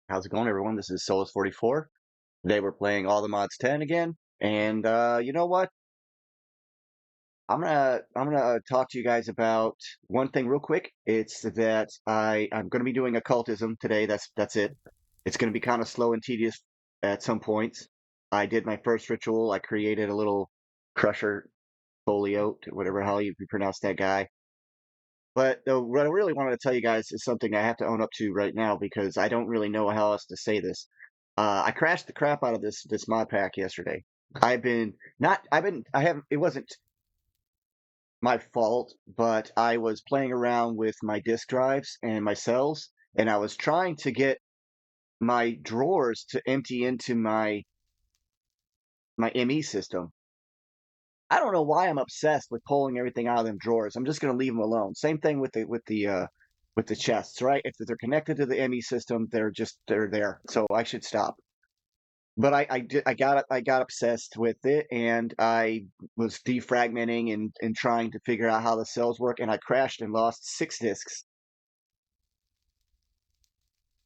How's it going, everyone? This is Solus44. Today we're playing All the Mods 10 again, and you know what? I'm gonna talk to you guys about one thing real quick. It's that I'm gonna be doing occultism today. That's it. It's gonna be kind of slow and tedious at some points. I did my first ritual. I created a little crusher folio, whatever how you pronounce that guy. But what I really wanted to tell you guys is something I have to own up to right now because I don't really know how else to say this. I crashed the crap out of this mod pack yesterday. I've been not I've been I haven't it wasn't my fault, but I was playing around with my disk drives and my cells, and I was trying to get my drawers to empty into my ME system. I don't know why I'm obsessed with pulling everything out of them drawers. I'm just going to leave them alone. Same thing with the chests, right? If they're connected to the ME system, they're there. So I should stop. But I got obsessed with it, and I was defragmenting and trying to figure out how the cells work, and I crashed and lost 6 disks.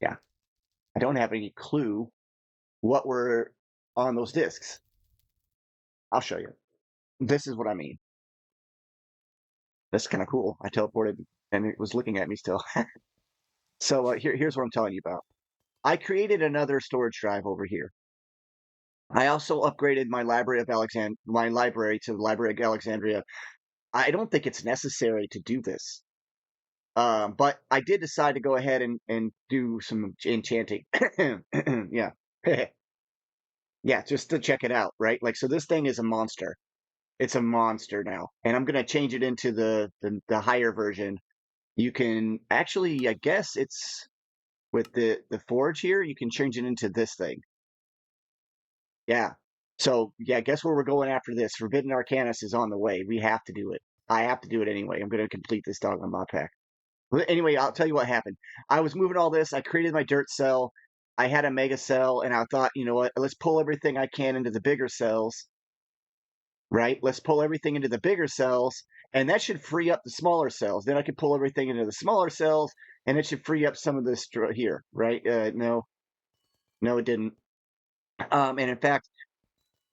Yeah, I don't have any clue what were on those disks. I'll show you. This is what I mean. That's kind of cool. I teleported and it was looking at me still. So here's what I'm telling you about. I created another storage drive over here. I also upgraded my library to the Library of Alexandria. I don't think it's necessary to do this, but I did decide to go ahead and do some enchanting. Yeah, yeah, just to check it out, right? Like, so this thing is a monster. It's a monster now, and I'm gonna change it into the higher version. You can actually, I guess it's with the forge here, you can change it into this thing. Yeah. So yeah, guess where we're going after this? Forbidden Arcanus is on the way. We have to do it. I have to do it anyway. I'm gonna complete this dog on mod pack. Well, anyway, I'll tell you what happened. I was moving all this. I created my dirt cell. I had a mega cell, and I thought, you know what? Let's pull everything I can into the bigger cells, right? Let's pull everything into the bigger cells, and that should free up the smaller cells. Then I can pull everything into the smaller cells, and it should free up some of this here, right? No, no, it didn't. And in fact,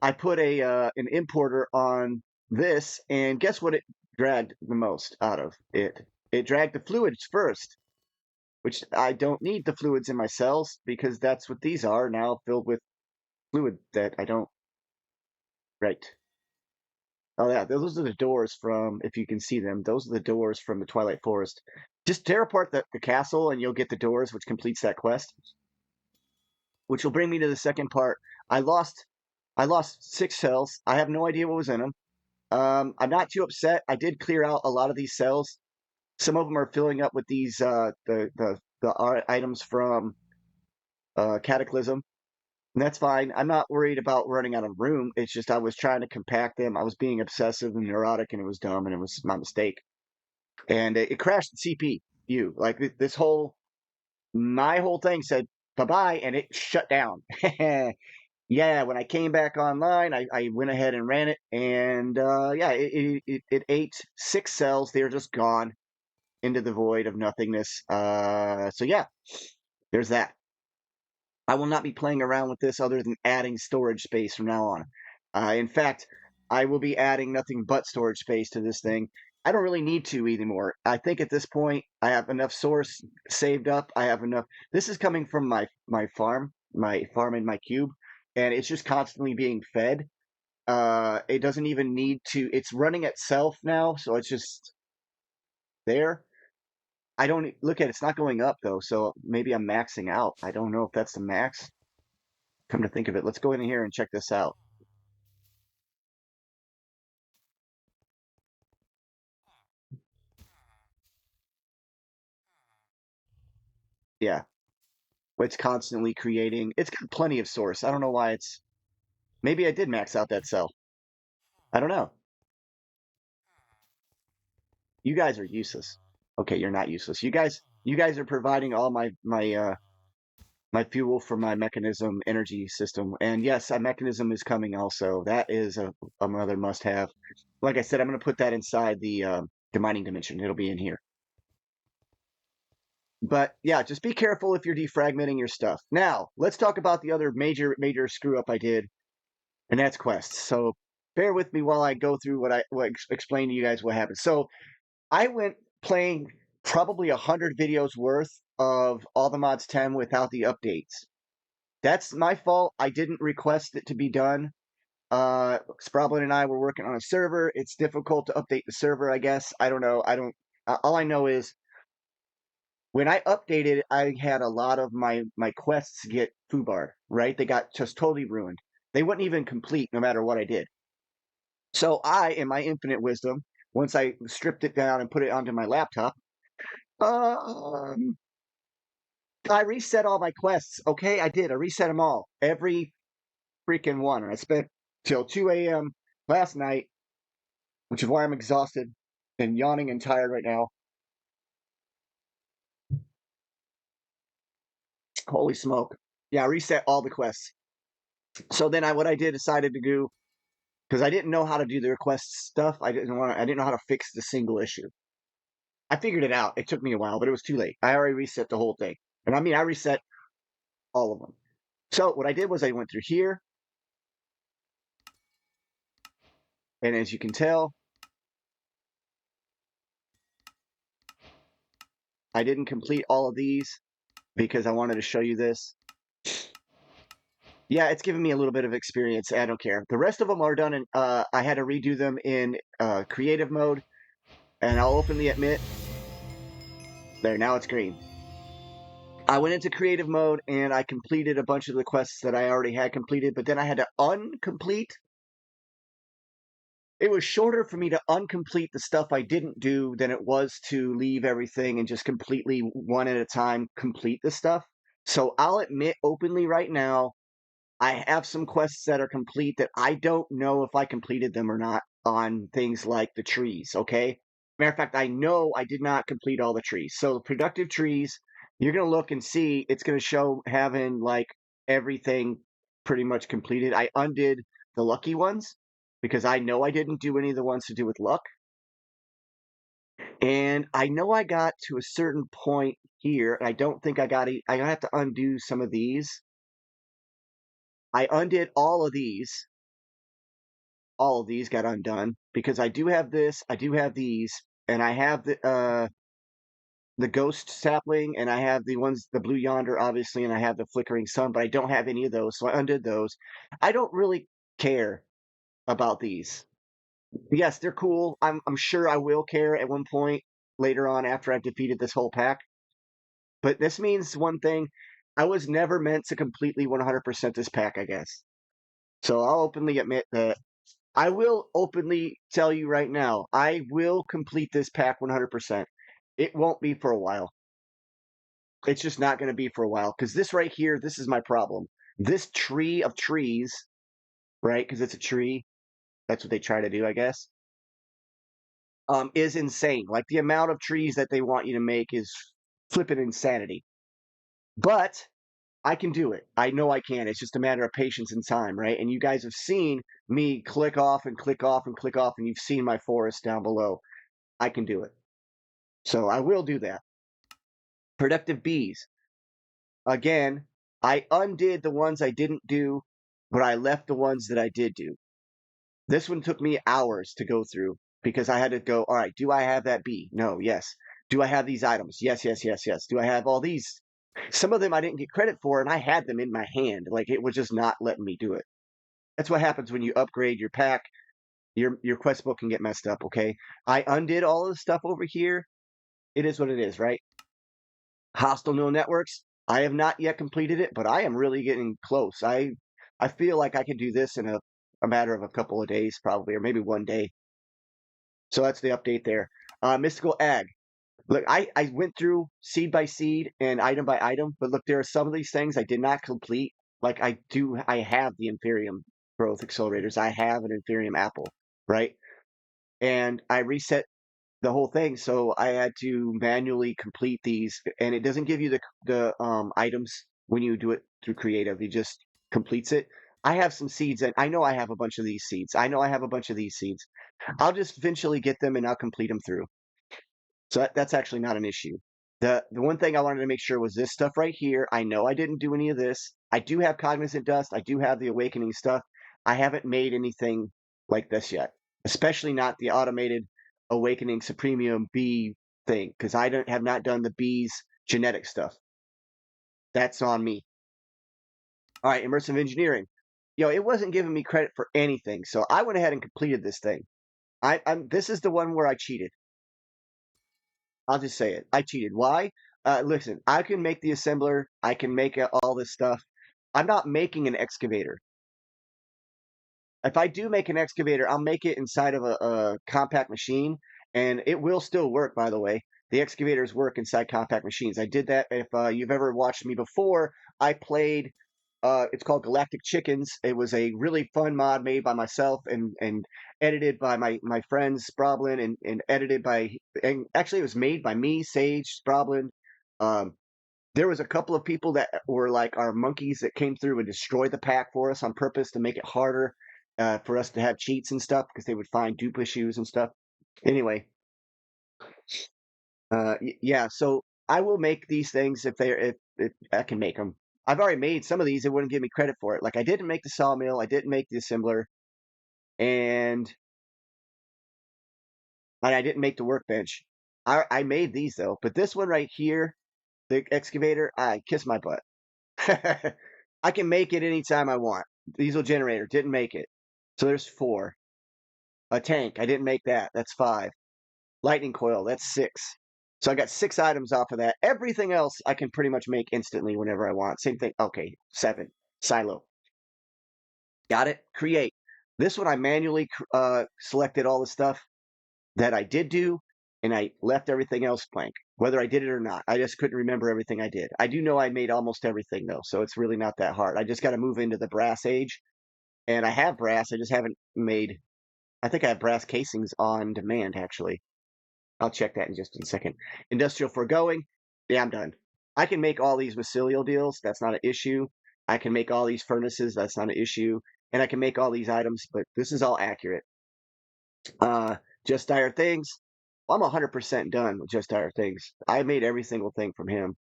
I put a an importer on this, and guess what it dragged the most out of it? It dragged the fluids first, which I don't need the fluids in my cells because that's what these are now, filled with fluid that I don't. Right. Oh yeah, those are the doors from, if you can see them, those are the doors from the Twilight Forest. Just tear apart the castle and you'll get the doors, which completes that quest. Which will bring me to the second part. I lost I lost 6 cells. I have no idea what was in them. I'm not too upset. I did clear out a lot of these cells. Some of them are filling up with these the items from Cataclysm. And that's fine. I'm not worried about running out of room. It's just I was trying to compact them. I was being obsessive and neurotic, and it was dumb, and it was my mistake. And it crashed the CPU. Like my whole thing said bye bye, and it shut down. Yeah, when I came back online, I went ahead and ran it, and yeah, it ate 6 cells. They're just gone into the void of nothingness. So yeah, there's that. I will not be playing around with this other than adding storage space from now on. In fact, I will be adding nothing but storage space to this thing. I don't really need to anymore. I think at this point, I have enough source saved up. I have enough. This is coming from my farm in my cube, and it's just constantly being fed. It doesn't even need to. It's running itself now, so it's just there. I don't look at it, it's not going up though, so maybe I'm maxing out. I don't know if that's the max. Come to think of it, let's go in here and check this out. Yeah, it's constantly creating. It's got plenty of source. I don't know why it's. Maybe I did max out that cell. I don't know. You guys are useless. Okay, you're not useless. You guys are providing all my fuel for my mechanism energy system. And yes, a mechanism is coming also. That is another must have. Like I said, I'm going to put that inside the mining dimension. It'll be in here. But yeah, just be careful if you're defragmenting your stuff. Now, let's talk about the other major screw up I did, and that's quests. So bear with me while I go through explain to you guys what happened. So I went playing probably 100 videos worth of All the Mods 10 without the updates. That's my fault. I didn't request it to be done. Sproblin and I were working on a server. It's difficult to update the server, I guess. I don't know. I don't. All I know is when I updated, I had a lot of my quests get foobarred. Right? They got just totally ruined. They wouldn't even complete no matter what I did. So I, in my infinite wisdom, once I stripped it down and put it onto my laptop, um, I reset all my quests. Okay, I did. I reset them all, every freaking one. And I spent till 2 a.m. last night, which is why I'm exhausted and yawning and tired right now. Holy smoke! Yeah, I reset all the quests. So then what I decided to do, because I didn't know how to do the request stuff. I didn't know how to fix the single issue. I figured it out. It took me a while, but it was too late. I already reset the whole thing. And I mean, I reset all of them. So what I did was I went through here. And as you can tell, I didn't complete all of these because I wanted to show you this. Yeah, it's given me a little bit of experience. I don't care. The rest of them are done, and I had to redo them in creative mode. And I'll openly admit, there, now it's green. I went into creative mode and I completed a bunch of the quests that I already had completed, but then I had to uncomplete. It was shorter for me to uncomplete the stuff I didn't do than it was to leave everything and just completely one at a time complete the stuff. So I'll admit openly right now, I have some quests that are complete that I don't know if I completed them or not on things like the trees, okay? Matter of fact, I know I did not complete all the trees. So the productive trees, you're going to look and see it's going to show having like everything pretty much completed. I undid the lucky ones because I know I didn't do any of the ones to do with luck. And I know I got to a certain point here. I don't think I got it. I have to undo some of these. I undid all of these. All of these got undone because I do have this. I do have these, and I have the ghost sapling, and I have the ones, the blue yonder, obviously, and I have the flickering sun, but I don't have any of those, so I undid those. I don't really care about these. Yes, they're cool. I'm sure I will care at one point later on after I've defeated this whole pack. But this means one thing. I was never meant to completely 100% this pack, I guess. So I'll openly admit that I will openly tell you right now, I will complete this pack 100%. It won't be for a while. It's just not going to be for a while because this right here, this is my problem. This tree of trees, right? Because it's a tree. That's what they try to do, I guess. Is insane. Like the amount of trees that they want you to make is flipping insanity. But I can do it. I know I can. It's just a matter of patience and time, right? And you guys have seen me click off and click off and click off, and you've seen my forest down below. I can do it. So I will do that. Productive bees. Again, I undid the ones I didn't do, but I left the ones that I did do. This one took me hours to go through because I had to go, all right, do I have that bee? No, yes. Do I have these items? Yes, yes, yes, yes. Do I have all these? Some of them I didn't get credit for, and I had them in my hand. Like it was just not letting me do it. That's what happens when you upgrade your pack. Your quest book can get messed up, okay? I undid all of the stuff over here. It is what it is, right? Hostile neural networks. I have not yet completed it, but I am really getting close. I feel like I can do this in a matter of a couple of days, probably, or maybe one day. So that's the update there. Mystical Ag. Look, I went through seed by seed and item by item, but look, there are some of these things I did not complete. Like I have the Inferium growth accelerators. I have an Inferium apple, right? And I reset the whole thing, so I had to manually complete these, and it doesn't give you the items when you do it through creative. It just completes it. I have some seeds, and I know I have a bunch of these seeds. I know I have a bunch of these seeds. I'll just eventually get them, and I'll complete them through. So that's actually not an issue. The one thing I wanted to make sure was this stuff right here. I know I didn't do any of this. I do have cognizant dust. I do have the awakening stuff. I haven't made anything like this yet, especially not the automated awakening supremium bee thing, because I don't have not done the bees genetic stuff. That's on me. All right, immersive engineering. It wasn't giving me credit for anything, so I went ahead and completed this thing. This is the one where I cheated. I'll just say it. I cheated. Why? Listen, I can make the assembler. I can make all this stuff. I'm not making an excavator. If I do make an excavator, I'll make it inside of a compact machine, and it will still work, by the way. The excavators work inside compact machines. I did that. If you've ever watched me before, I played. It's called Galactic Chickens. It was a really fun mod made by myself and edited by my friend Sproblin and edited by and actually it was made by me, Sage, Sproblin. Um, there was a couple of people that were like our monkeys that came through and destroyed the pack for us on purpose to make it harder for us to have cheats and stuff because they would find dupe issues and stuff. Anyway, yeah. So I will make these things if I can make them. I've already made some of these. It wouldn't give me credit for it. Like I didn't make the sawmill. I didn't make the assembler, and I didn't make the workbench. I made these though. But this one right here, the excavator, I kiss my butt. I can make it anytime I want. Diesel generator, didn't make it. So there's four. A tank, I didn't make that. That's five. Lightning coil, that's six. So I got 6 items off of that. Everything else I can pretty much make instantly whenever I want. Same thing. Okay, seven. Silo. Got it? Create. This one I manually selected all the stuff that I did do, and I left everything else blank, whether I did it or not. I just couldn't remember everything I did. I do know I made almost everything though, so it's really not that hard. I just got to move into the brass age, and I have brass. I just haven't made. I think I have brass casings on demand actually. I'll check that in just a second. Industrial foregoing. Yeah, I'm done. I can make all these mycelial deals. That's not an issue. I can make all these furnaces. That's not an issue. And I can make all these items, but this is all accurate. Uh, just dire things. Well, I'm 100% done with just dire things. I made every single thing from him.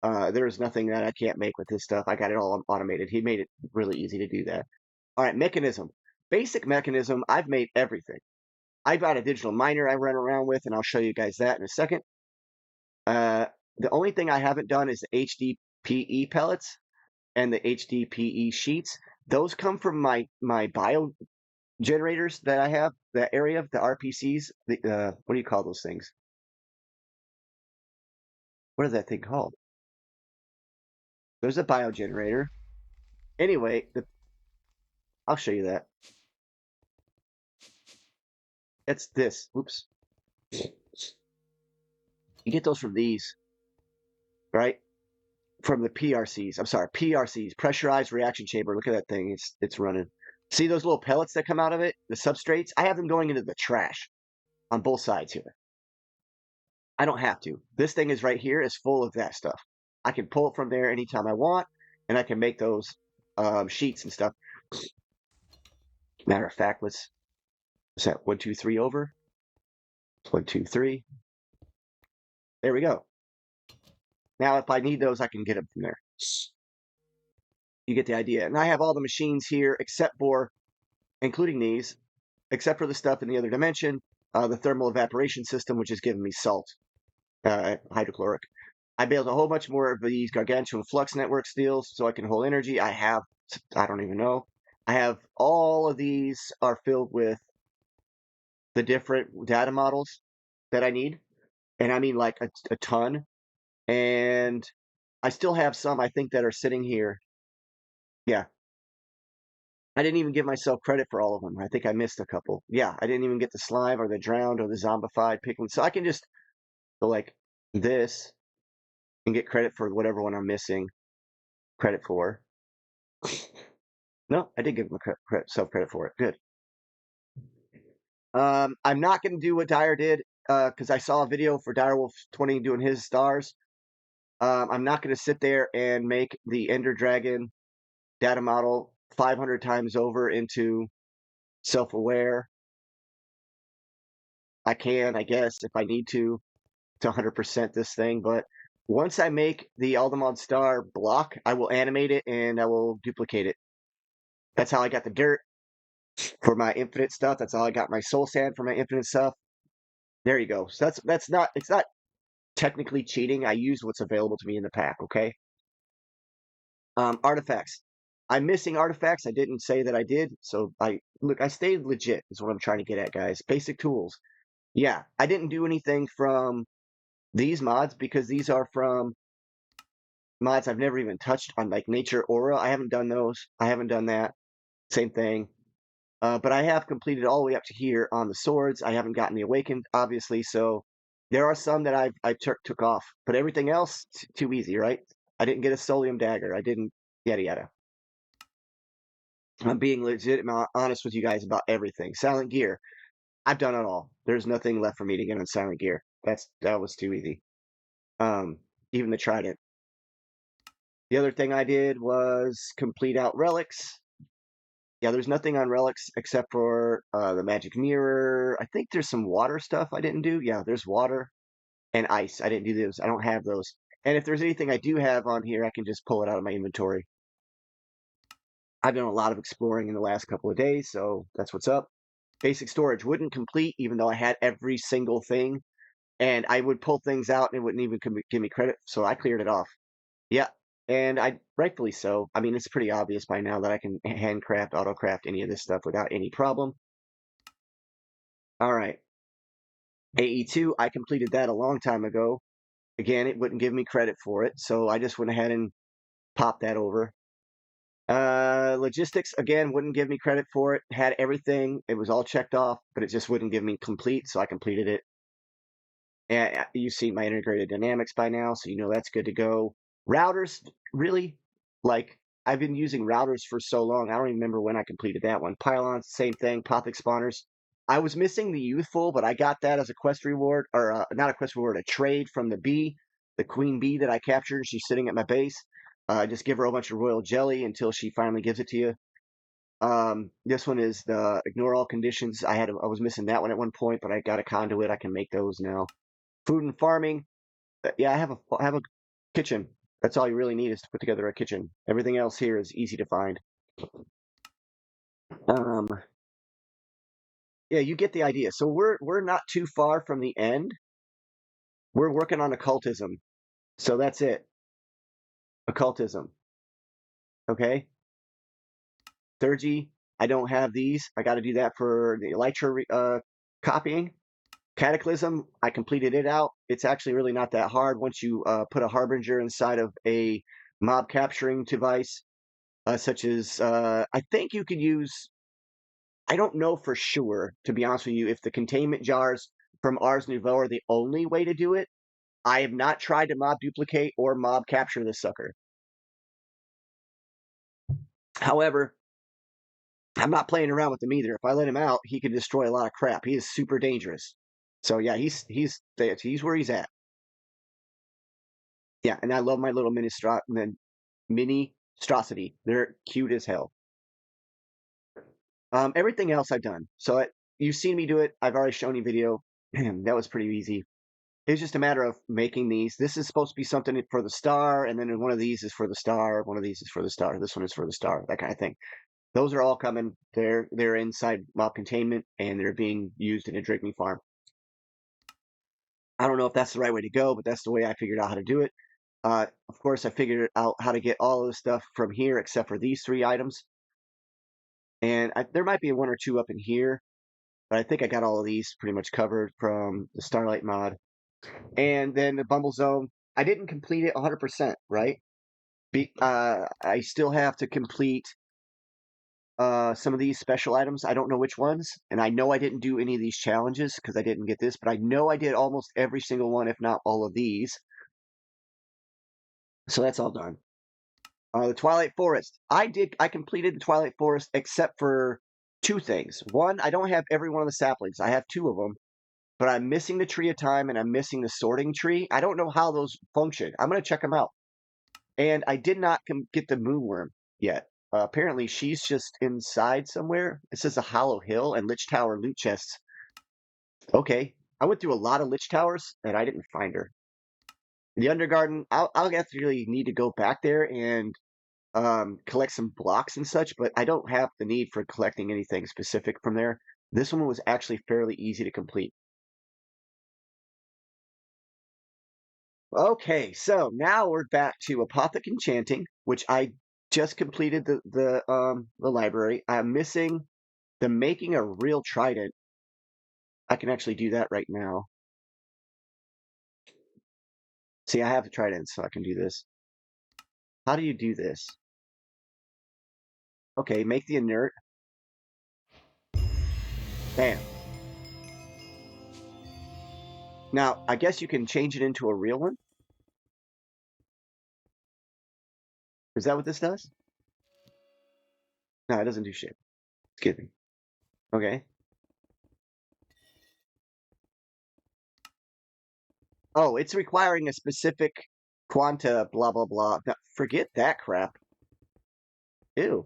There is nothing that I can't make with this stuff. I got it all automated. He made it really easy to do that. All right, mechanism. Basic mechanism. I've made everything. I've got a digital miner I run around with, and I'll show you guys that in a second. Uh, the only thing I haven't done is the HDPE pellets and the HDPE sheets. Those come from my bio generators that I have, that area of the RPCs. What do you call those things? What is that thing called? There's a bio generator. Anyway, I'll show you that. It's this. Oops. You get those from these, right? From the PRCs. I'm sorry, PRCs, pressurized reaction chamber. Look at that thing. It's running. See those little pellets that come out of it? The substrates? I have them going into the trash on both sides here. I don't have to. This thing is right here is full of that stuff. I can pull it from there anytime I want, and I can make those sheets and stuff. Matter of fact, let's set 1, 2, 3 over. 1, 2, 3. There we go. Now, if I need those, I can get them from there. You get the idea. And I have all the machines here, except for, including these, except for the stuff in the other dimension, the thermal evaporation system, which is giving me salt, hydrochloric. I built a whole bunch more of these gargantuan flux network steels so I can hold energy. I don't even know. I have all of these are filled with the different data models that I need. And I mean like a ton. And I still have some, I think, that are sitting here. Yeah. I didn't even give myself credit for all of them. I think I missed a couple. Yeah, I didn't even get the slime or the drowned or the zombified picking. So I can just go like this and get credit for whatever one I'm missing credit for. No, I did give myself credit for it. Good. I'm not going to do what Dyer did because I saw a video for Direwolf 20 doing his stars. I'm not going to sit there and make the Ender Dragon data model 500 times over into self-aware. I can, I guess, if I need to 100% this thing, but Once I make the Aldemon Star block, I will animate it and I will duplicate it. That's how I got the dirt for my infinite stuff. That's how I got my soul sand for my infinite stuff. There you go. So that's not it's not technically cheating. I used what's available to me in the pack, okay? Artifacts. I'm missing artifacts. I didn't say that I did. So I stayed legit is what I'm trying to get at, guys. Basic tools. Yeah, I didn't do anything from these mods because these are from mods I've never even touched on, like Nature Aura. I haven't done those. I haven't done that. Same thing. But I have completed all the way up to here on the swords. I haven't gotten the Awakened, obviously, so there are some that I took off. But everything else, too easy, right? I didn't get a Solium Dagger. I didn't, yada yada. I'm being legit honest with you guys about everything. Silent Gear, I've done it all. There's nothing left for me to get on Silent Gear. That was too easy. Even the Trident. The other thing I did was complete out relics. Yeah, there's nothing on relics except for the magic mirror. I think there's some water stuff I didn't do. Yeah, there's water and ice. I didn't do those. I don't have those. And if there's anything I do have on here, I can just pull it out of my inventory. I've done a lot of exploring in the last couple of days, so that's what's up. Basic storage wouldn't complete, even though I had every single thing. And I would pull things out and it wouldn't even give me credit, so I cleared it off. Yeah, and I rightfully so. I mean, it's pretty obvious by now that I can handcraft, autocraft any of this stuff without any problem. All right. AE2, I completed that a long time ago. Again, it wouldn't give me credit for it, so I just went ahead and popped that over. Logistics, again, wouldn't give me credit for it. Had everything. It was all checked off, but it just wouldn't give me complete, so I completed it. And you've seen my integrated dynamics by now, so you know that's good to go. Routers, really? Like, I've been using routers for so long, I don't even remember when I completed that one. Pylons, same thing. Pothic spawners. I was missing the youthful, but I got that as a quest reward, or not a quest reward, a trade from the bee, the queen bee that I captured. She's sitting at my base. Just give her a bunch of royal jelly until she finally gives it to you. This one is the ignore all conditions. I was missing that one at one point, but I got a conduit. I can make those now. Food and farming. Yeah, I have a kitchen. That's all you really need is to put together a kitchen. Everything else here is easy to find. Um, yeah, you get the idea. So we're not too far from the end. We're working on occultism. So that's it. Occultism. Okay. Theurgy, I don't have these. I got to do that for the Elytra copying. Cataclysm, I completed it out. It's actually really not that hard once you put a Harbinger inside of a mob capturing device, such as I think you could use. I don't know for sure, to be honest with you, if the containment jars from Ars Nouveau are the only way to do it. I have not tried to mob duplicate or mob capture this sucker. However, I'm not playing around with him either. If I let him out, he can destroy a lot of crap. He is super dangerous. So yeah, he's where he's at. Yeah, and I love my little mini strosity. They're cute as hell. Everything else I've done. So you've seen me do it. I've already shown you video. That was pretty easy. It's just a matter of making these. This is supposed to be something for the star, and then one of these is for the star. One of these is for the star. This one is for the star. That kind of thing. Those are all coming. They're inside mob containment, and they're being used in a Drigme farm. I don't know if that's the right way to go, but that's the way I figured out how to do it. Of course, I figured out how to get all of the stuff from here except for these 3 items. And there might be 1 or 2 up in here, but I think I got all of these pretty much covered from the Starlight mod. And then the Bumble Zone, I didn't complete it 100%, right? I still have to complete some of these special items. I don't know which ones, and I know I didn't do any of these challenges because I didn't get this, but I know I did almost every single one, if not all of these. So that's all done. The Twilight Forest. I completed the Twilight Forest except for 2 things. One, I don't have every one of the saplings. I have 2 of them, but I'm missing the Tree of Time and I'm missing the Sorting Tree. I don't know how those function. I'm going to check them out. And I did not get the Moonworm yet. Apparently, she's just inside somewhere. It says a Hollow Hill and Lich Tower loot chests. Okay. I went through a lot of Lich Towers and I didn't find her. The Undergarden, I'll actually need to go back there and collect some blocks and such, but I don't have the need for collecting anything specific from there. This one was actually fairly easy to complete. Okay, so now we're back to Apothic Enchanting, which I just completed the library. I'm missing the making a real trident. I can actually do that right now. See, I have the trident, so I can do this. How do you do this? Okay, make the inert. Bam. Now, I guess you can change it into a real one. Is that what this does? No, it doesn't do shit. Excuse me. Okay. Oh, it's requiring a specific quanta, blah, blah, blah. No, forget that crap. Ew.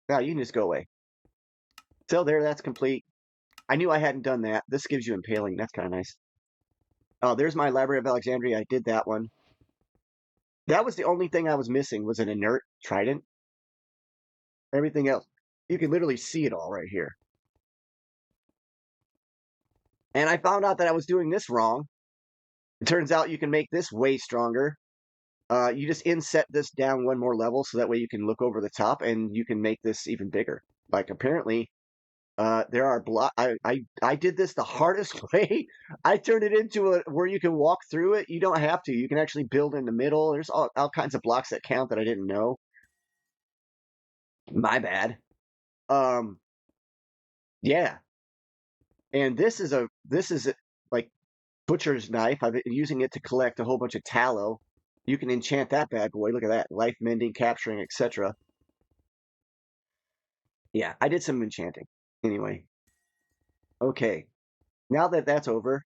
Now you can just go away. So there, that's complete. I knew I hadn't done that. This gives you impaling. That's kind of nice. Oh, there's my Library of Alexandria. I did that one. That was the only thing I was missing was an inert trident. Everything else, you can literally see it all right here. And I found out that I was doing this wrong. It turns out you can make this way stronger. You just inset this down one more level so that way you can look over the top and you can make this even bigger. Like apparently, there are I did this the hardest way. I turned it into a where you can walk through it. You don't have to. You can actually build in the middle. There's all kinds of blocks that count that I didn't know. My bad. Um, yeah. And this is like butcher's knife. I've been using it to collect a whole bunch of tallow. You can enchant that bad boy. Look at that. Life mending, capturing, etc. Yeah, I did some enchanting. Anyway, okay. Now that that's over,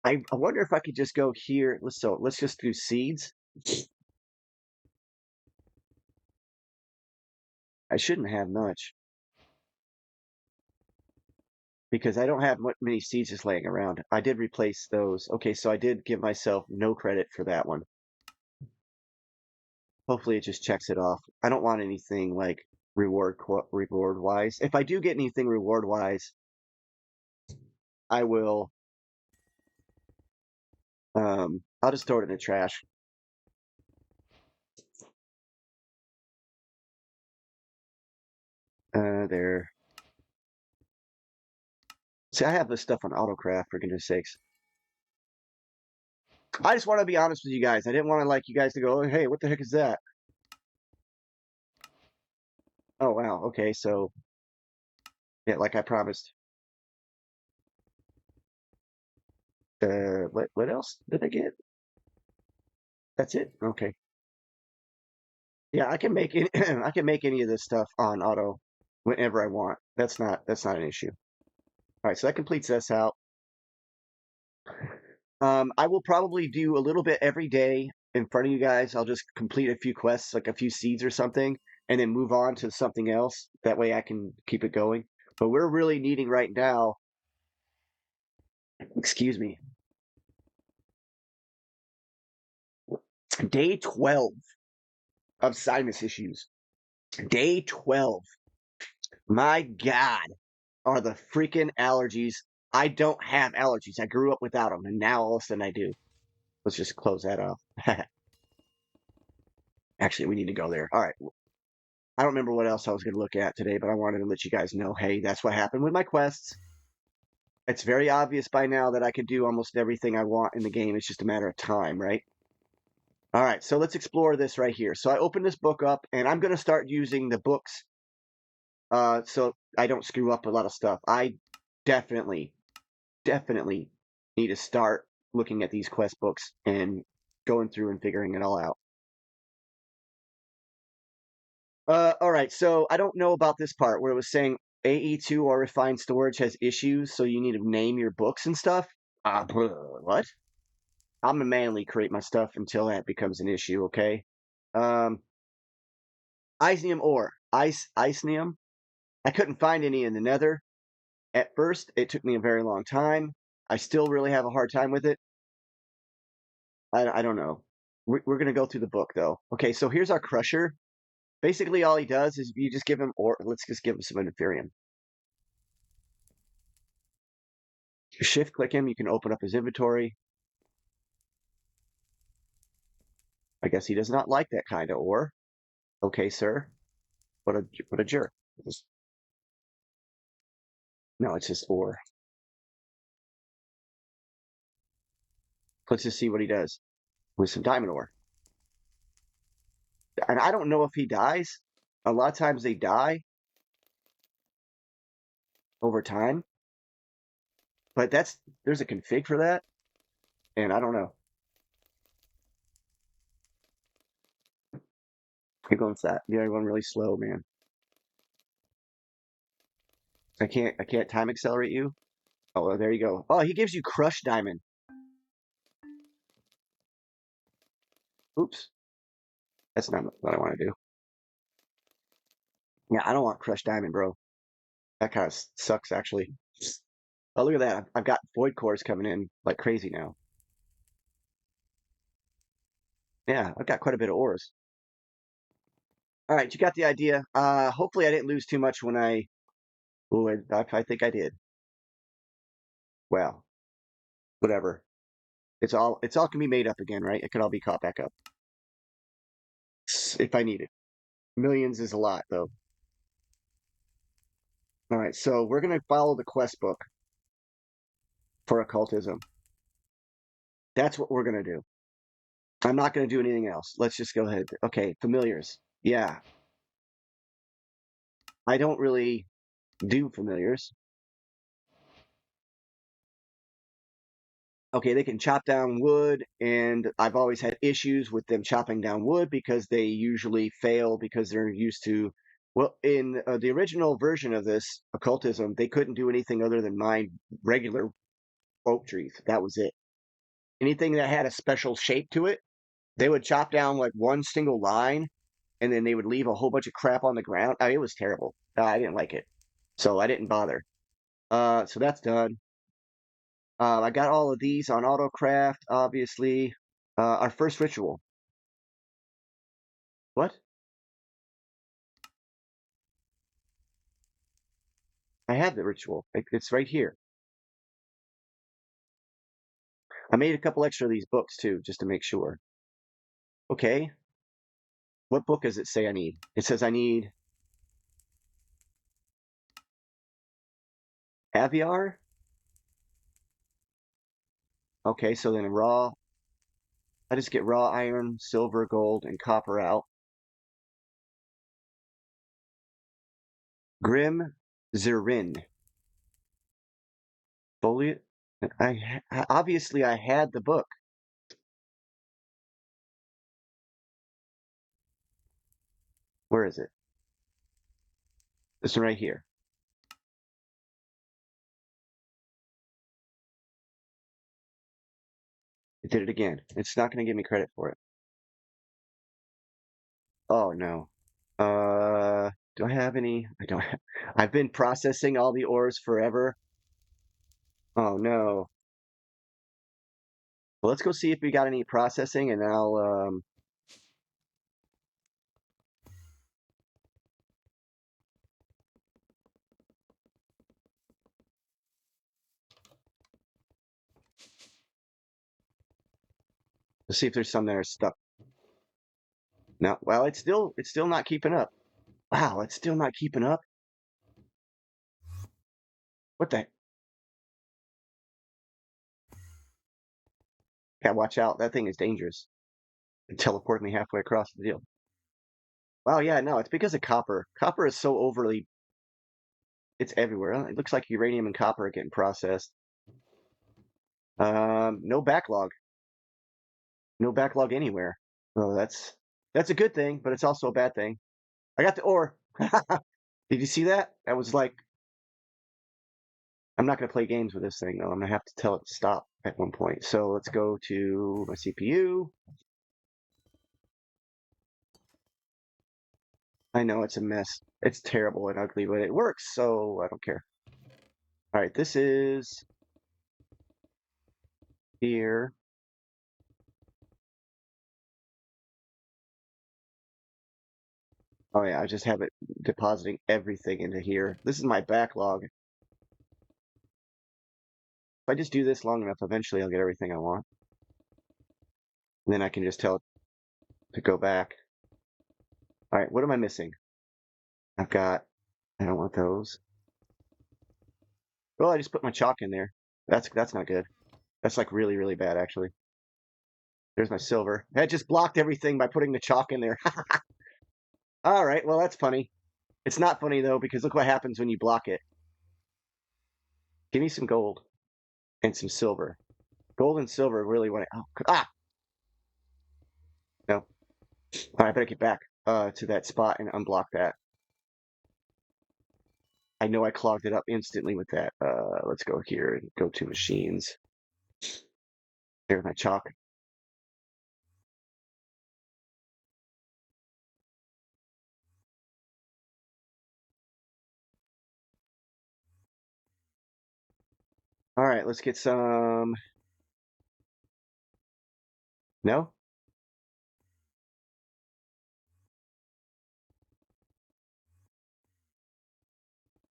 I wonder if I could just go here. Let's just do seeds. I shouldn't have much because I don't have many seeds just laying around. I did replace those. Okay, so I did give myself no credit for that one. Hopefully it just checks it off. I don't want anything like reward wise. If I do get anything reward wise, I will I'll just throw it in the trash. There. See, I have this stuff on autocraft for goodness sakes. I just want to be honest with you guys. I didn't want to like you guys to go, oh, hey, what the heck is that? Oh wow, okay, so yeah, like I promised. What else did I get? That's it. Okay. Yeah, I can make it. I can make any of this stuff on auto whenever I want. That's not an issue. All right, so that completes this out. I will probably do a little bit every day in front of you guys. I'll just complete a few quests, like a few seeds or something, and then move on to something else. That way I can keep it going. But we're really needing right now, excuse me, day 12 of sinus issues. Day 12. My God, are the freaking allergies. I don't have allergies. I grew up without them, and now all of a sudden I do. Let's just close that off. Actually, we need to go there. All right. I don't remember what else I was going to look at today, but I wanted to let you guys know, hey, that's what happened with my quests. It's very obvious by now that I can do almost everything I want in the game. It's just a matter of time, right? All right, so let's explore this right here. So I opened this book up, and I'm going to start using the books so I don't screw up a lot of stuff. I definitely, definitely need to start looking at these quest books and going through and figuring it all out. All right, so I don't know about this part where it was saying AE2 or refined storage has issues, so you need to name your books and stuff. What? I'm gonna manually create my stuff until that becomes an issue, okay? Um, Isnium ore. Isnium. I couldn't find any in the nether, At first, it took me a very long time. I still really have a hard time with it. I don't know. We're going to go through the book, though. Okay, so here's our crusher. Basically, all he does is you just give him, or let's just give him some interferium. Shift click him, you can open up his inventory. I guess he does not like that kind of ore. Okay, sir. What a jerk. No, it's just ore. Let's just see what he does with some diamond ore. And I don't know if he dies. A lot of times they die over time, but there's a config for that, and I don't know. You're going fast. You're going really slow, man. I can't time accelerate you. Oh, there you go. Oh, he gives you crushed diamond. Oops. That's not what I want to do. Yeah, I don't want crushed diamond, bro. That kind of sucks, actually. Oh, look at that. I've got void cores coming in like crazy now. Yeah, I've got quite a bit of ores. All right, you got the idea. Hopefully I didn't lose too much when I... Oh, I think I did. Well, whatever. It's all can be made up again, right? It can all be caught back up. If I need it. Millions is a lot, though. All right, so we're going to follow the quest book for occultism. That's what we're going to do. I'm not going to do anything else. Let's just go ahead. Okay, familiars. Yeah. I don't really do familiars. Okay, they can chop down wood, and I've always had issues with them chopping down wood because they usually fail because they're used to. Well, in the original version of this occultism, they couldn't do anything other than mine regular oak trees. That was it. Anything that had a special shape to it, they would chop down like one single line, and then they would leave a whole bunch of crap on the ground. It was terrible. I didn't like it, so I didn't bother. So that's done. I got all of these on AutoCraft, obviously. Our first ritual. What? I have the ritual. It's right here. I made a couple extra of these books too, just to make sure. Okay. What book does it say I need? It says I need Aviar. Okay, so then raw. I just get raw iron, silver, gold, and copper out. Grim Zerin. Foliate. Obviously I had the book. Where is it? This one right here. It did it again. It's not going to give me credit for it. Oh no. Do I have any? I don't have. I've been processing all the ores forever. Oh no. Well, let's go see if we got any processing, and I'll let's see if there's some that are stuck. No, well, it's still not keeping up. Wow, it's still not keeping up. What the? Yeah, watch out. That thing is dangerous. It teleported me halfway across the deal. Wow, yeah, no, it's because of copper. Copper is so overly, it's everywhere. It looks like uranium and copper are getting processed. No backlog. No backlog anywhere. Oh, that's a good thing, but it's also a bad thing. I got the ore. Did you see that? That was like, I'm not going to play games with this thing, though. I'm going to have to tell it to stop at one point. So let's go to my CPU. I know it's a mess. It's terrible and ugly, but it works, so I don't care. All right, this is here. Oh yeah, I just have it depositing everything into here. This is my backlog. If I just do this long enough, eventually I'll get everything I want. And then I can just tell it to go back. All right, what am I missing? I've got, I don't want those. Well, I just put my chalk in there. That's not good. That's like really, really bad, actually. There's my silver. That just blocked everything by putting the chalk in there. All right, well, that's funny. It's not funny, though, because look what happens when you block it. Give me some gold and some silver. Gold and silver really want to. Oh, ah! No. All right, I better get back to that spot and unblock that. I know I clogged it up instantly with that. Let's go here and go to machines. There's my chalk. All right, let's get some. No?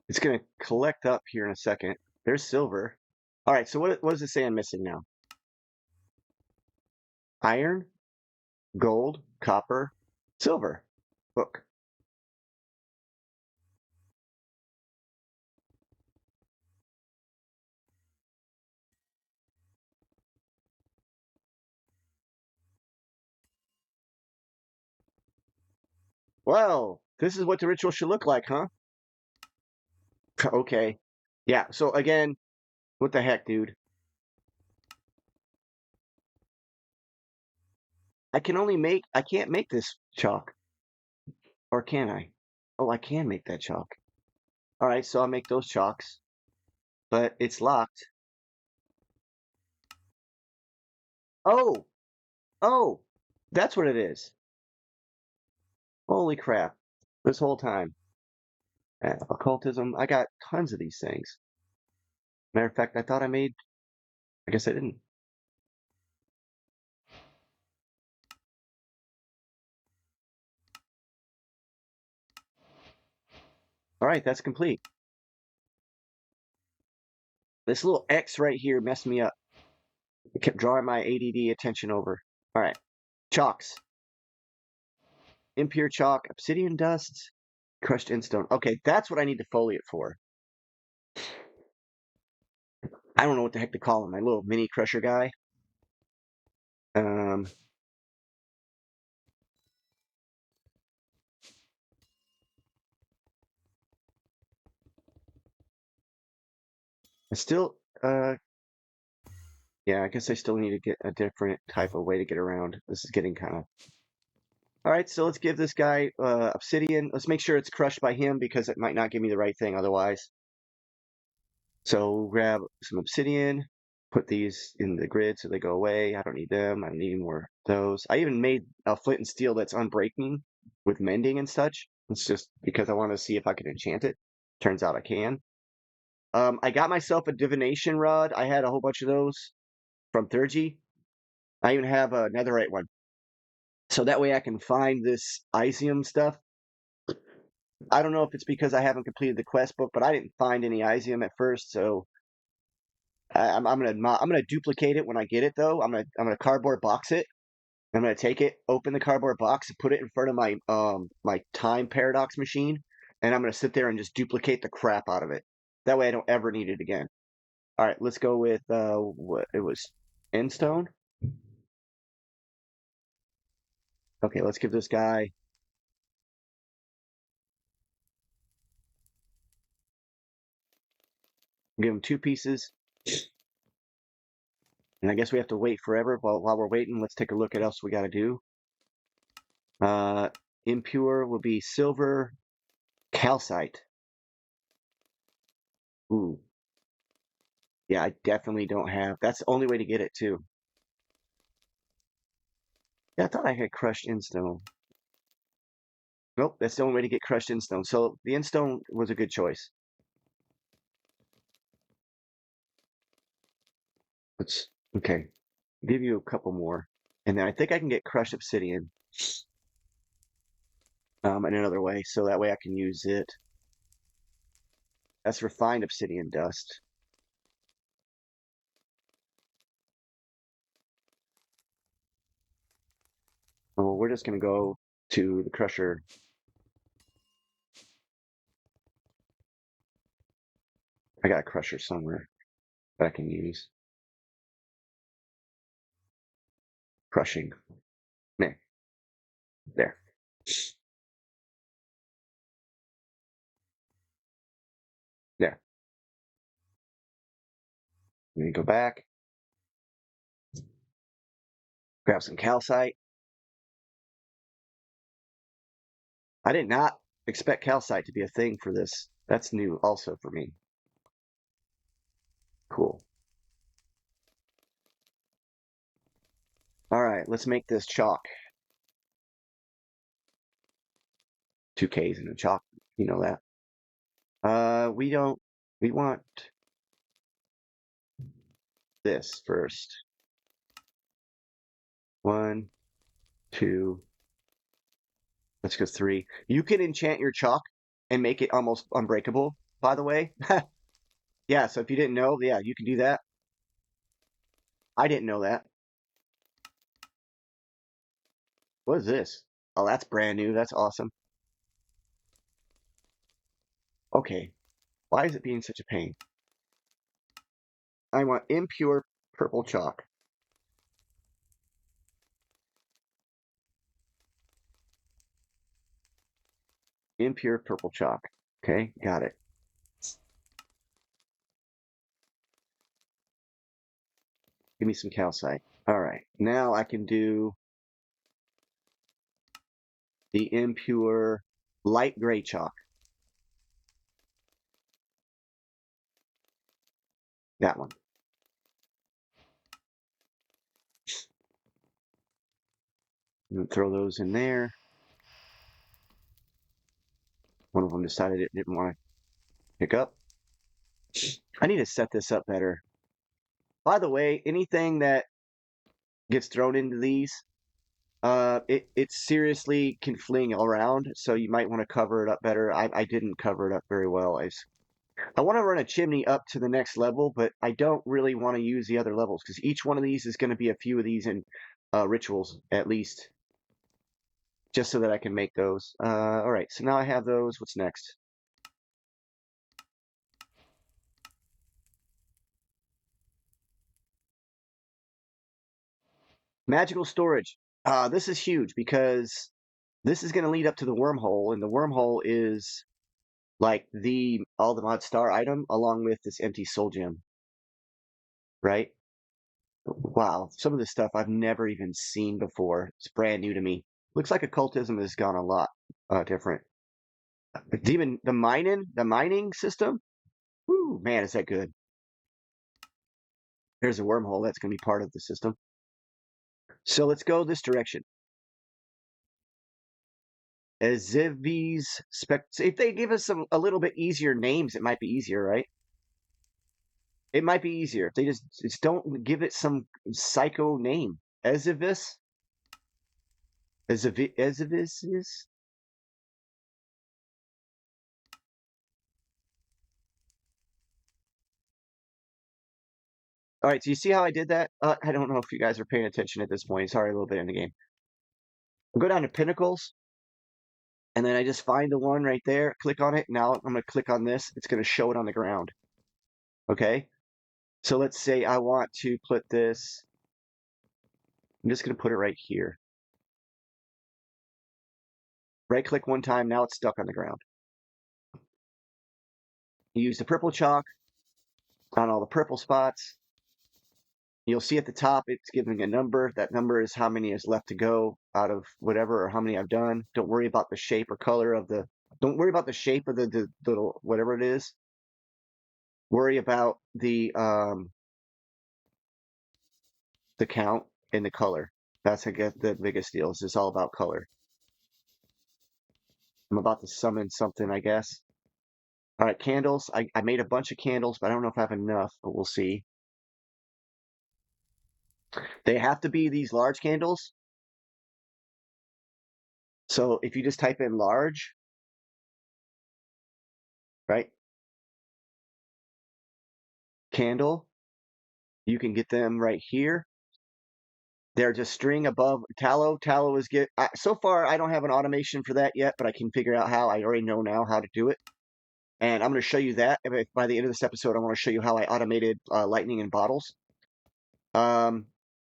It's going to collect up here in a second. There's silver. All right, so what does it say I'm missing now? Iron, gold, copper, silver. Look. Well, this is what the ritual should look like, huh? Okay. Yeah, so again, what the heck, dude? I can't make this chalk. Or can I? Oh, I can make that chalk. All right, so I'll make those chalks. But it's locked. Oh, oh, that's what it is. Holy crap. This whole time. Occultism, I got tons of these things. Matter of fact, I thought I made, I guess I didn't. All right, that's complete. This little X right here messed me up. It kept drawing my ADD attention over. All right, chalks. Impure chalk, obsidian dust, crushed instone. Okay, that's what I need to foliate for. I don't know what the heck to call him. My little mini crusher guy. Um, I still, yeah, I guess I still need to get a different type of way to get around. This is getting kind of. All right, so let's give this guy obsidian. Let's make sure it's crushed by him because it might not give me the right thing otherwise. So we'll grab some obsidian, put these in the grid so they go away. I don't need them. I don't need any more of those. I even made a flint and steel that's unbreaking with mending and such. It's just because I want to see if I can enchant it. Turns out I can. I got myself a divination rod. I had a whole bunch of those from Thurgy. I even have a netherite one. So that way I can find this Isium stuff. I don't know if it's because I haven't completed the quest book, but I didn't find any Isium at first, so I'm gonna duplicate it when I get it though. I'm gonna cardboard box it. I'm gonna take it, open the cardboard box, and put it in front of my my time paradox machine, and I'm gonna sit there and just duplicate the crap out of it. That way I don't ever need it again. All right, let's go with what it was, Endstone. Okay, let's give this guy. Give him 2 pieces. And I guess we have to wait forever. While we're waiting, let's take a look at what else we got to do. Uh, impure will be silver, calcite. Ooh, yeah, I definitely don't have. That's the only way to get it too. Yeah, I thought I had crushed instone. Nope, that's the only way to get crushed instone. So the instone was a good choice. Let's, okay, give you a couple more. And then I think I can get crushed obsidian in another way, so that way I can use it. That's refined obsidian dust. Oh, we're just gonna go to the crusher. I got a crusher somewhere that I can use. Crushing. Meh. There. There. Let me go back. Grab some calcite. I did not expect calcite to be a thing for this. That's new also for me. Cool. All right, let's make this chalk. 2Ks in the chalk. You know that. We don't, we want this first. 1, 2, let's go 3. You can enchant your chalk and make it almost unbreakable, by the way. Yeah, so if you didn't know, yeah, you can do that. I didn't know that. What is this? Oh, that's brand new. That's awesome. Okay, why is it being such a pain? I want impure purple chalk. Impure purple chalk. Okay, got it. Give me some calcite. All right, now I can do the impure light gray chalk. That one. And throw those in there. One of them decided it didn't want to pick up. I need to set this up better. By the way, anything that gets thrown into these, it seriously can fling around, so you might want to cover it up better. I didn't cover it up very well. I want to run a chimney up to the next level, but I don't really want to use the other levels because each one of these is going to be a few of these in rituals at least, just so that I can make those. All right, so now I have those. What's next? Magical storage. This is huge because this is going to lead up to the wormhole, and the wormhole is like the all the mod star item along with this empty soul gem, right? Wow, some of this stuff I've never even seen before. It's brand new to me. Looks like occultism has gone a lot different. Even the mining system. Whoo, man, is that good? There's a wormhole that's going to be part of the system. So let's go this direction. Azivi's spec. If they give us a little bit easier names, it might be easier, right? It might be easier if they just don't give it some psycho name. Azivis. Azivis is. All right, so you see how I did that? I don't know if you guys are paying attention at this point. Sorry, a little bit in the game. I'll go down to Pinnacles, and then I just find the one right there, click on it. Now I'm going to click on this. It's going to show it on the ground. Okay? So let's say I want to put this, I'm just going to put it right here. Right click one time, now it's stuck on the ground. You use the purple chalk on all the purple spots. You'll see at the top, it's giving a number. That number is how many is left to go out of whatever or how many I've done. Don't worry about the shape or color of don't worry about the shape of the little, whatever it is. Worry about the count and the color. That's, I guess, the biggest deal. It's just all about color. I'm about to summon something, I guess. All right, candles. I made a bunch of candles, but I don't know if I have enough, but we'll see. They have to be these large candles. So if you just type in large, right, candle, you can get them right here. They're just string above tallow. Tallow is so far I don't have an automation for that yet, but I can figure out how. I already know now how to do it. And I'm going to show you that. By the end of this episode, I want to show you how I automated lightning in bottles. Um,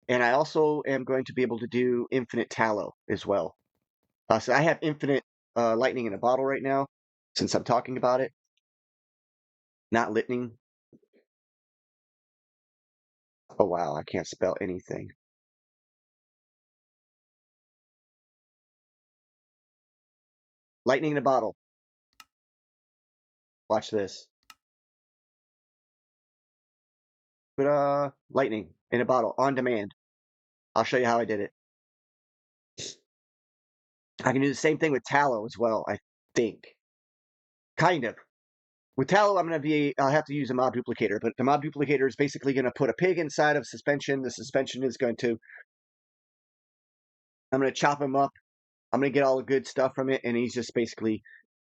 and I also am going to be able to do infinite tallow as well. So I have infinite lightning in a bottle right now, since I'm talking about it. Not lightning. Oh wow, I can't spell anything. Lightning in a bottle. Watch this. But lightning in a bottle on demand. I'll show you how I did it. I can do the same thing with tallow as well, I think. Kind of. With tallow, I'll have to use a mob duplicator, but the mob duplicator is basically going to put a pig inside of suspension. The suspension is I'm going to chop him up. I'm going to get all the good stuff from it. And he's just basically,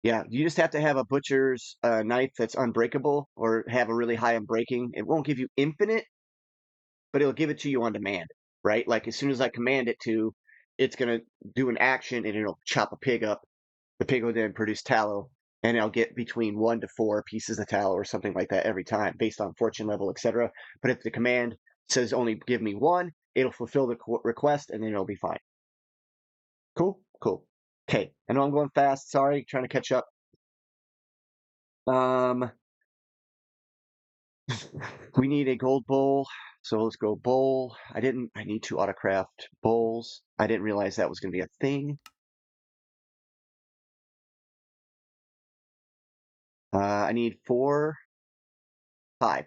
yeah, you just have to have a butcher's knife that's unbreakable or have a really high unbreaking. It won't give you infinite, but it'll give it to you on demand, right? Like as soon as I command it to, it's going to do an action and it'll chop a pig up. The pig will then produce tallow, and I'll get between 1 to 4 pieces of tallow or something like that every time based on fortune level, etc. But if the command says only give me one, it'll fulfill the request and then it'll be fine. Cool? Cool. Okay. I know I'm going fast. Sorry, trying to catch up. Um, we need a gold bowl. So let's go bowl. I need 2 autocraft bowls. I didn't realize that was going to be a thing. I need 5.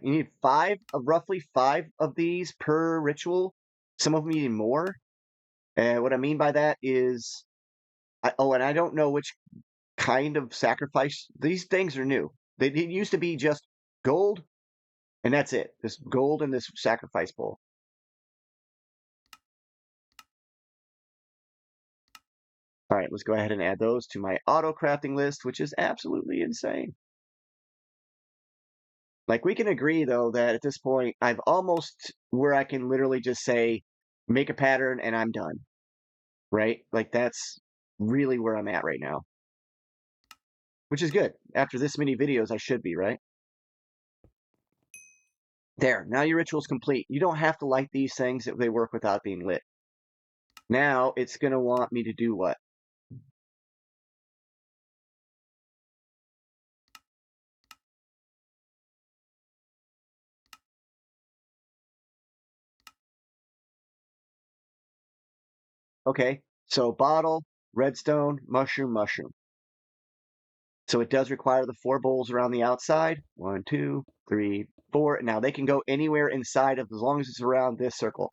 You need roughly 5 of these per ritual. Some of them need more. And what I mean by that is, and I don't know which kind of sacrifice. These things are new. It used to be just gold, and that's it. This gold and this sacrifice bowl. All right, let's go ahead and add those to my auto crafting list, which is absolutely insane. Like we can agree though that at this point I've almost where I can literally just say, make a pattern and I'm done. Right? Like that's really where I'm at right now. Which is good. After this many videos, I should be, right? There, now your ritual's complete. You don't have to light these things if they work without being lit. Now it's going to want me to do what? Okay, so bottle, redstone, mushroom, mushroom. So it does require the 4 bowls around the outside. 1, 2, 3, 4. Now they can go anywhere inside of as long as it's around this circle.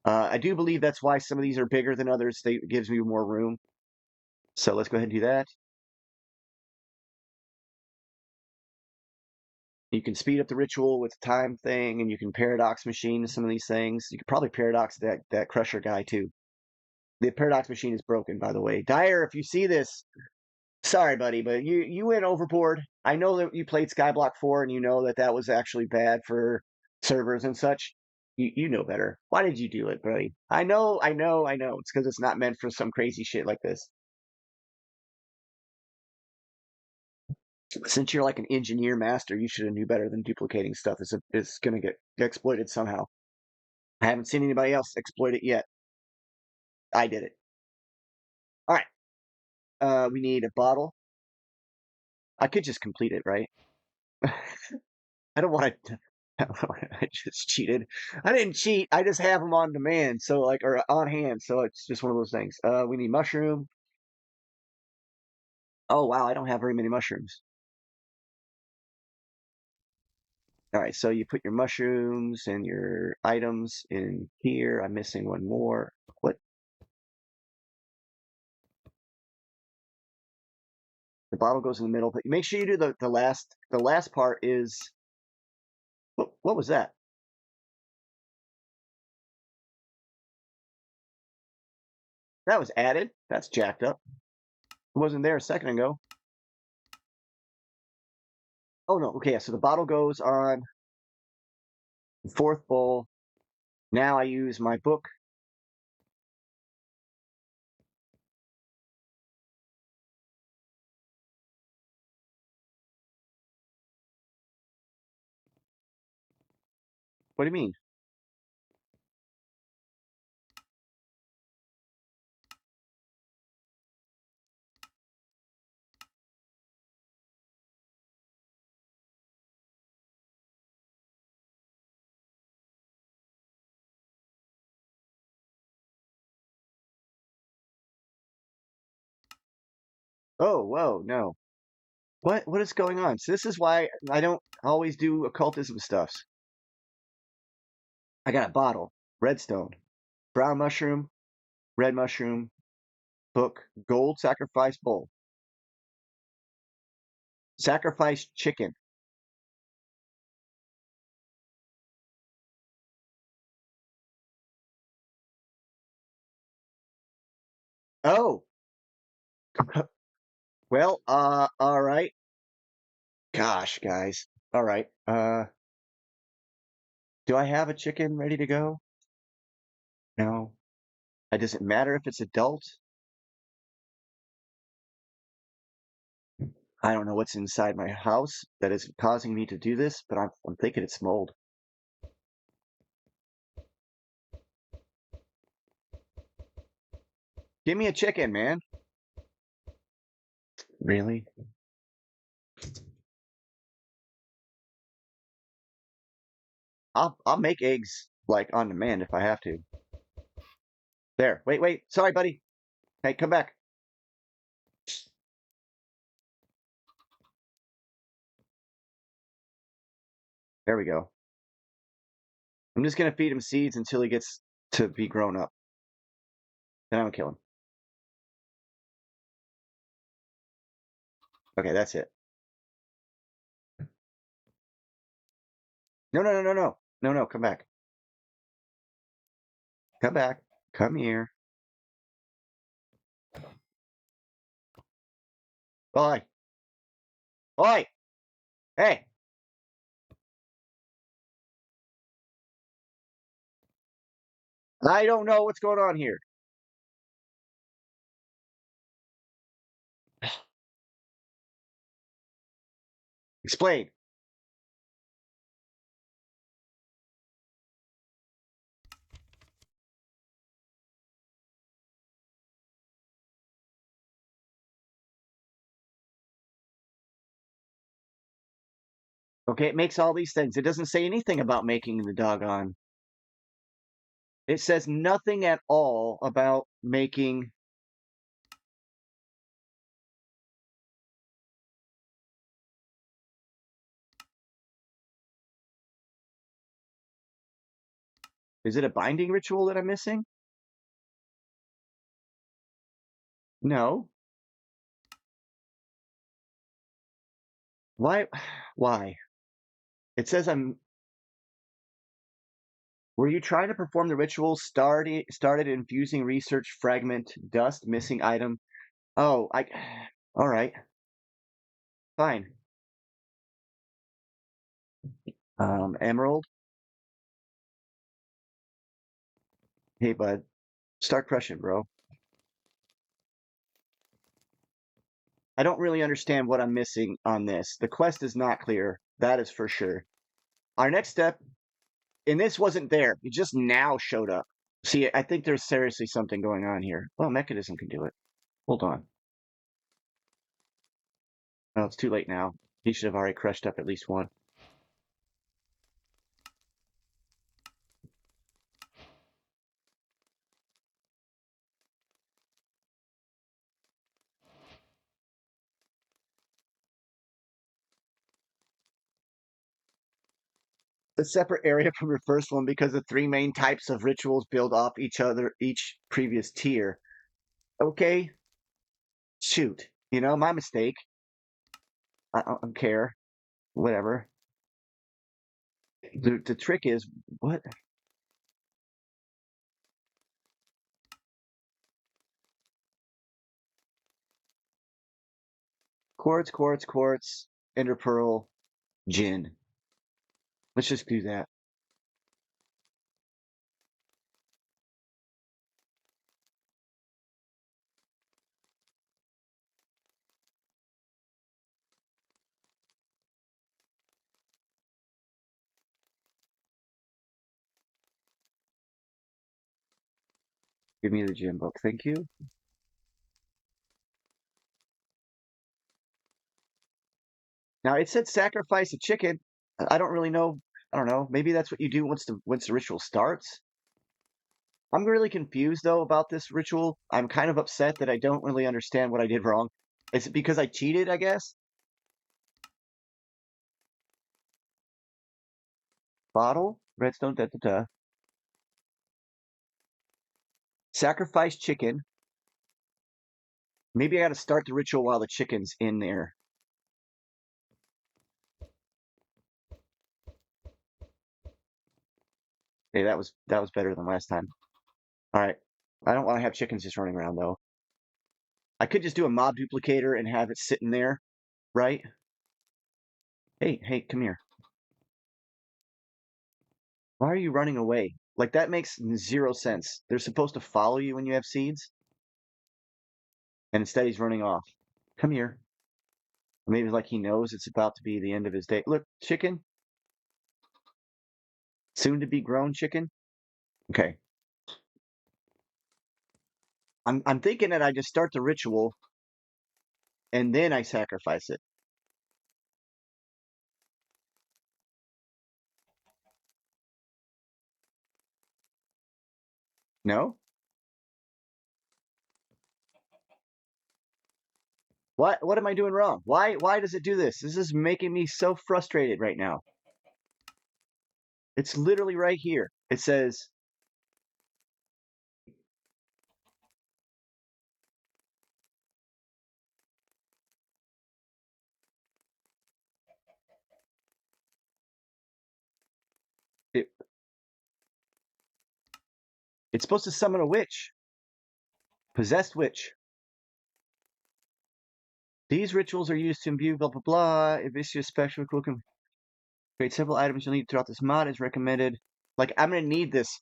I do believe that's why some of these are bigger than others. It gives me more room. So let's go ahead and do that. You can speed up the ritual with the time thing, and you can paradox machine some of these things. You could probably paradox that crusher guy too. The paradox machine is broken, by the way. Dyer, if you see this, sorry, buddy, but you went overboard. I know that you played Skyblock 4, and you know that that was actually bad for servers and such. You know better. Why did you do it, buddy? I know. It's because it's not meant for some crazy shit like this. Since you're like an engineer master, you should have knew better than duplicating stuff. It's going to get exploited somehow. I haven't seen anybody else exploit it yet. I did it. All right. We need a bottle. I could just complete it, right? I don't want to. I just cheated. I didn't cheat. I just have them on demand, so like or on hand. So it's just one of those things. We need mushroom. Oh wow, I don't have very many mushrooms. All right, so you put your mushrooms and your items in here. I'm missing one more. What? The bottle goes in the middle, but make sure you do the last part is what was that? That was added. That's jacked up. It wasn't there a second ago. Oh no, okay, so the bottle goes on the fourth bowl. Now I use my book. What do you mean? Oh, whoa, no. What is going on? So this is why I don't always do occultism stuffs. I got a bottle, redstone, brown mushroom, red mushroom, book, gold sacrifice bowl, sacrifice chicken. Oh, well, all right. Gosh, guys. All right. Do I have a chicken ready to go? No. It doesn't matter if it's adult. I don't know what's inside my house that is causing me to do this, but I'm thinking it's mold. Give me a chicken, man. Really? I'll make eggs like on demand if I have to. There. Wait, wait. Sorry, buddy. Hey, come back. There we go. I'm just gonna feed him seeds until he gets to be grown up. Then I'm gonna kill him. Okay, that's it. No, no, no, no, no. No, no, come back. Come back. Come here. Oi. Oi. Hey. I don't know what's going on here. Explain. Okay, it makes all these things. It doesn't say anything about making the doggone. It says nothing at all about making. Is it a binding ritual that I'm missing? No. Why? Why? It says I'm. Were you trying to perform the ritual? Started infusing research fragment dust missing item. Oh, I. All right, fine. Emerald. Hey, bud. Start crushing, bro. I don't really understand what I'm missing on this. The quest is not clear. That is for sure. Our next step, and this wasn't there. It just now showed up. See, I think there's seriously something going on here. Well, Mechanism can do it. Hold on. Oh, it's too late now. He should have already crushed up at least one. A separate area from the first one because the three main types of rituals build off each other, each previous tier. Okay, shoot. My mistake. I don't care. Whatever. The trick is, what? Quartz, quartz, quartz, ender pearl, gin. Let's just do that. Give me the gin book, thank you. Now it said sacrifice a chicken. I don't really know. I don't know. Maybe that's what you do once the ritual starts. I'm really confused though about this ritual. I'm kind of upset that I don't really understand what I did wrong. Is it because I cheated, I guess? Bottle, redstone, da da da. Sacrifice chicken. Maybe I gotta start the ritual while the chicken's in there. Hey, that was better than last time. All right. I don't want to have chickens just running around though. I could just do a mob duplicator and have it sitting there, right? Hey, hey, come here. Why are you running away? Like that makes zero sense. They're supposed to follow you when you have seeds, and instead he's running off. Come here. Maybe like he knows it's about to be the end of his day. Look, chicken, soon to be grown chicken. Okay. I'm thinking that I just start the ritual and then I sacrifice it. No? What am I doing wrong? Why does it do this? This is making me so frustrated right now. It's literally right here. It says it, it's supposed to summon a witch. Possessed witch. These rituals are used to imbue blah blah blah. If it's your special cooking, create several items you'll need throughout this mod is recommended. Like I'm gonna need this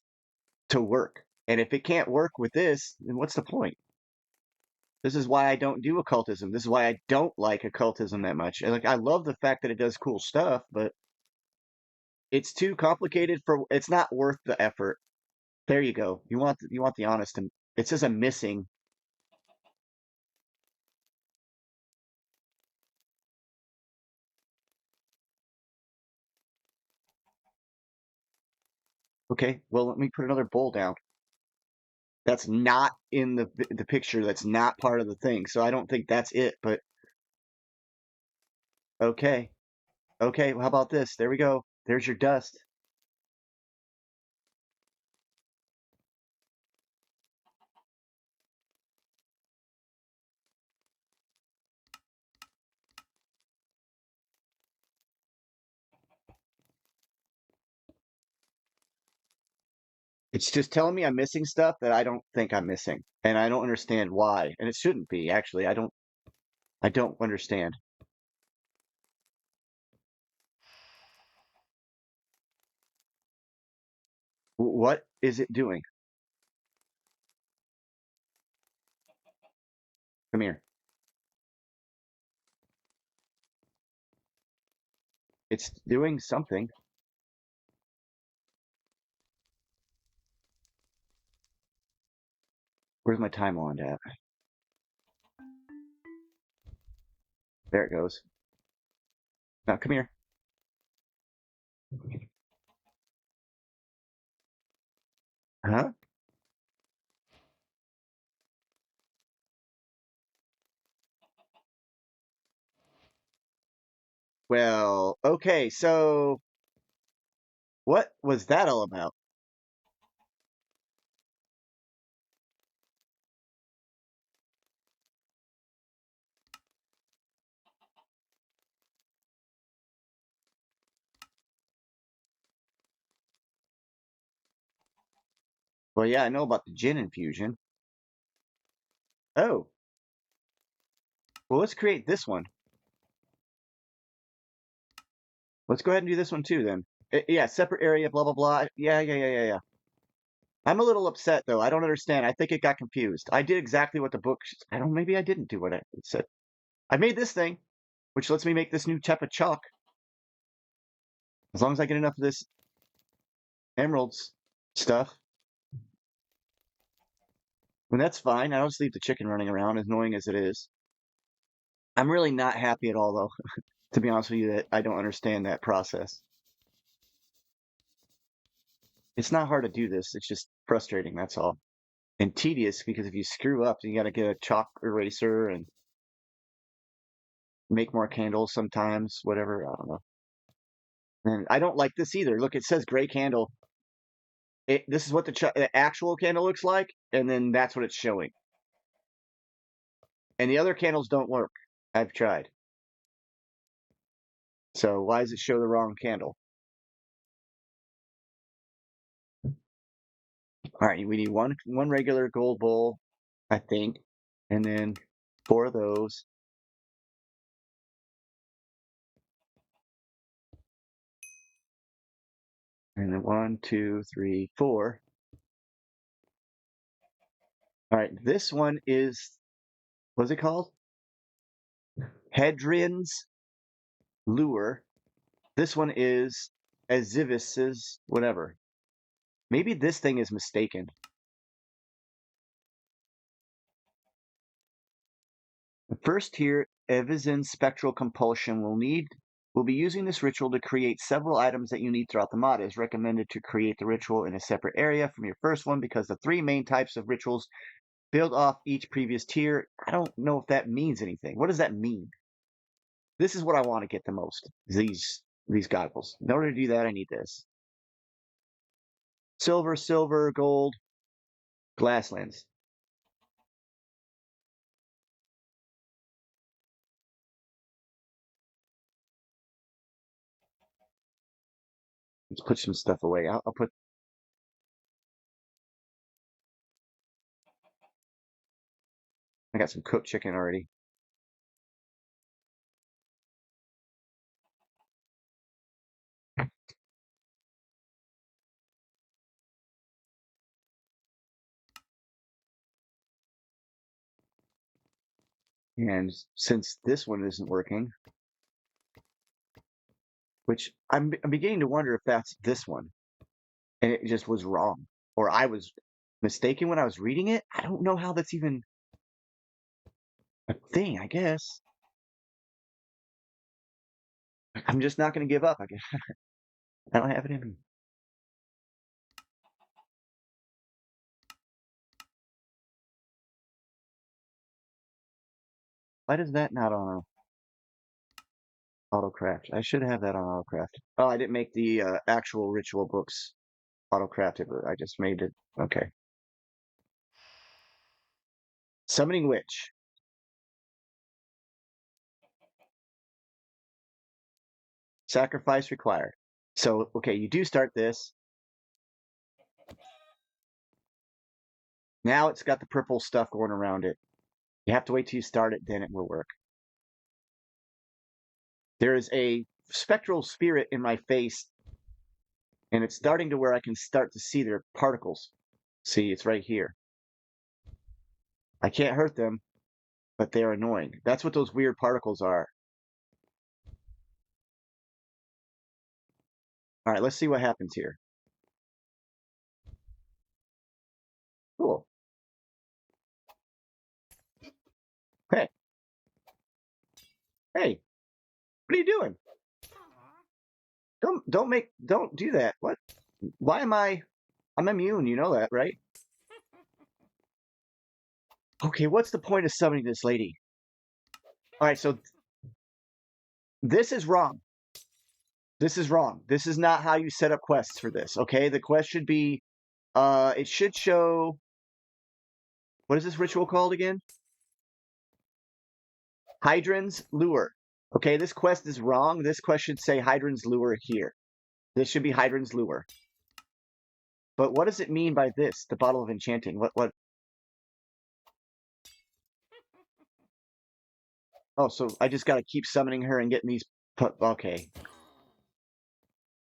to work. And if it can't work with this, then what's the point? This is why I don't do occultism. This is why I don't like occultism that much. Like I love the fact that it does cool stuff, but it's too complicated for it's not worth the effort. There you go. You want the honest and it says I'm missing. Okay, well let me put another bowl down. That's not in the picture. That's not part of the thing. So I don't think that's it, but okay. Okay, well, how about this? There we go. There's your dust. It's just telling me I'm missing stuff that I don't think I'm missing, and I don't understand why. And it shouldn't be, actually. I don't understand. What is it doing? Come here. It's doing something. Where's my time wand at? There it goes. Now come here. Huh? Well, okay, so what was that all about? Well, yeah, I know about the gin infusion. Oh, well, let's create this one. Let's go ahead and do this one too then. Yeah, separate area, blah, blah, blah. Yeah. I'm a little upset though. I don't understand. I think it got confused. I did exactly what the book, I don't, maybe I didn't do what it said. I made this thing, which lets me make this new type of chalk. As long as I get enough of this emeralds stuff. And that's fine. I'll just leave the chicken running around, as annoying as it is. I'm really not happy at all though, to be honest with you, that I don't understand that process. It's not hard to do this. It's just frustrating, that's all. And tedious, because if you screw up, you got to get a chalk eraser and make more candles sometimes, whatever. I don't know. And I don't like this either. Look, it says gray candle. This is what the actual candle looks like, and then that's what it's showing. And the other candles don't work. I've tried. So why does it show the wrong candle? All right, we need one regular gold bowl, I think, and then 4 of those. And then 1, 2, 3, 4. All right, this one is, what's it called? Hadrian's lure. This one is Azivis's whatever. Maybe this thing is mistaken. First here, Evisin spectral compulsion will be using this ritual to create several items that you need throughout the mod. It is recommended to create the ritual in a separate area from your first one because the 3 main types of rituals build off each previous tier. I don't know if that means anything. What does that mean? This is what I want to get the most. These goggles. In order to do that, I need this. Silver, gold, glass lens. Let's put some stuff away. I'll put. I got some cooked chicken already. And since this one isn't working, which I'm beginning to wonder if that's this one, and it just was wrong, or I was mistaken when I was reading it. I don't know how that's even a thing. I guess I'm just not going to give up. I guess I don't have it in me. Why does that not on autocraft? I should have that on autocraft. Oh, I didn't make the actual ritual books autocrafted, but I just made it. Okay. Summoning Witch. Sacrifice required. So, okay, you do start this. Now it's got the purple stuff going around it. You have to wait till you start it, then it will work. There is a spectral spirit in my face, and it's starting to where I can start to see their particles. See, it's right here. I can't hurt them, but they're annoying. That's what those weird particles are. All right, let's see what happens here. Cool. Hey, hey, what are you doing? Don't do that. What? Why am I'm immune, you know that, right? Okay, what's the point of summoning this lady? All right, so this is wrong. This is wrong. This is not how you set up quests for this, okay? The quest should be, it should show, what is this ritual called again? Hydran's Lure. Okay, this quest is wrong. This quest should say Hydran's Lure here. This should be Hydran's Lure. But what does it mean by this? The Bottle of Enchanting. What? Oh, so I just got to keep summoning her and getting these. Okay.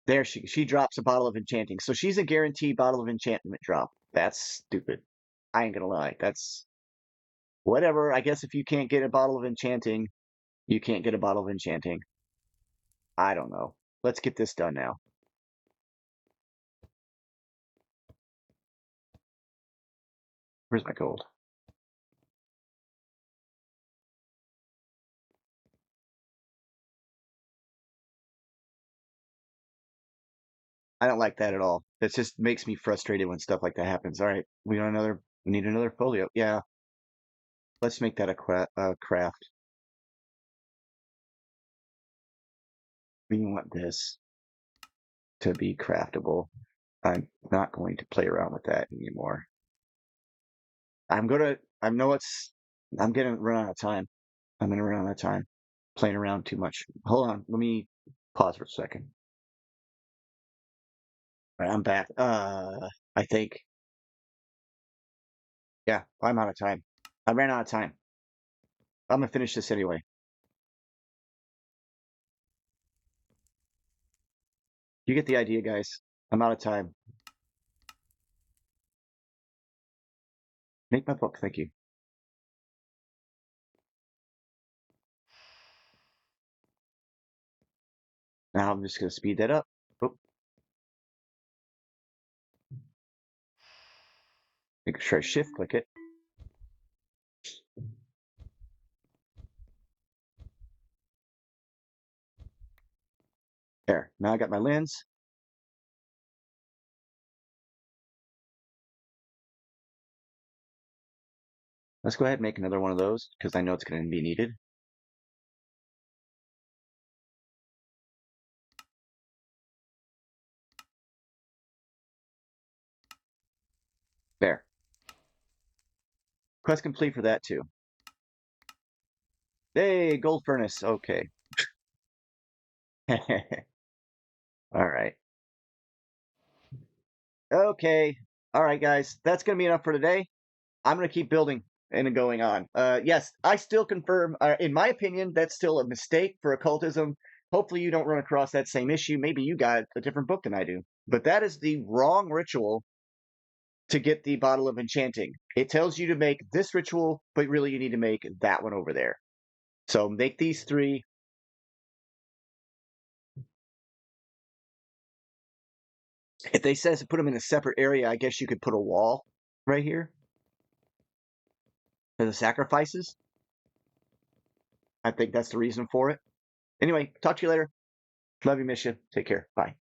There she drops a bottle of enchanting. So she's a guaranteed bottle of enchantment drop. That's stupid. I ain't gonna lie. That's whatever. I guess if you can't get a bottle of enchanting, you can't get a bottle of enchanting. I don't know. Let's get this done now. Where's my gold? I don't like that at all. It just makes me frustrated when stuff like that happens. All right, we need another folio. Yeah, let's make that a craft. We want this to be craftable. I'm not going to play around with that anymore. I know I'm gonna run out of time. I'm gonna run out of time playing around too much. Hold on, let me pause for a second. All right, I'm back. I think, yeah, I'm out of time. I ran out of time. I'm gonna finish this anyway. You get the idea, guys. I'm out of time. Make my book, thank you. Now I'm just gonna speed that up. Oh, make sure I shift click it. There. Now I got my lens. Let's go ahead and make another one of those because I know it's going to be needed. There. Quest complete for that too. Hey, gold furnace. Okay. All right. Okay. All right, guys. That's going to be enough for today. I'm going to keep building and going on. Yes, I still confirm, in my opinion, that's still a mistake for occultism. Hopefully, you don't run across that same issue. Maybe you got a different book than I do. But that is the wrong ritual to get the bottle of enchanting. It tells you to make this ritual, but really you need to make that one over there. So make these three. If they says to put them in a separate area, I guess you could put a wall right here for the sacrifices. I think that's the reason for it. Anyway, talk to you later. Love you, miss you. Take care. Bye.